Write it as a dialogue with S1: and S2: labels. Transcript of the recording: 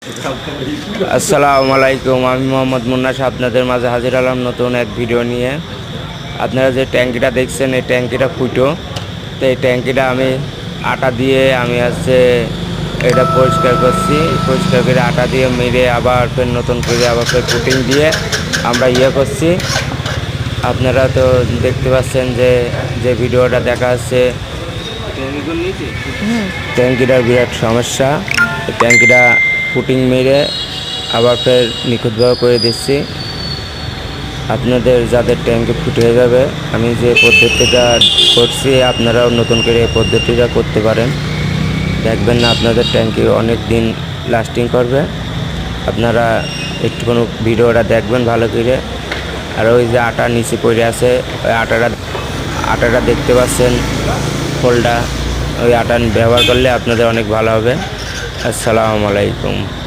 S1: আসসালামু আলাইকুম, আমি মোহাম্মদ মুন্নাস আপনাদের মাঝে হাজির হলাম নতুন এক ভিডিও নিয়ে। আপনারা যে ট্যাঙ্কিটা দেখছেন এই ট্যাঙ্কিটা ফুটো, তো এই ট্যাঙ্কিটা আমি আটা দিয়ে এটা পরিষ্কার করছি। পরিষ্কার করে আটা দিয়ে মেরে আবার ফের নতুন করে আবার ফের পুটিং দিয়ে আমরা করছি। আপনারা তো দেখতে পাচ্ছেন যে ভিডিওটা দেখা যাচ্ছে, ট্যাঙ্কিটার বিরাট সমস্যা। ট্যাঙ্কিটা পুটিং মেরে আবার ফের নিখুঁতভাবে করে দিচ্ছি। আপনাদের যাদের ট্যাঙ্কি ফুটে যাবে, আমি যে পদ্ধতিটা করছি আপনারাও নতুন করে এই পদ্ধতিটা করতে পারেন। দেখবেন না আপনাদের ট্যাঙ্কি অনেক দিন লাস্টিং করবে। আপনারা একটুখানি ভিডিওটা দেখবেন ভালো করে। আর ওই যে আটা নিচে পড়ে আছে, ওই আটাটা দেখতে পাচ্ছেন ফোল্ডা, ওই আটা ব্যবহার করলে আপনাদের অনেক ভালো হবে। আসসালামু আলাইকুম।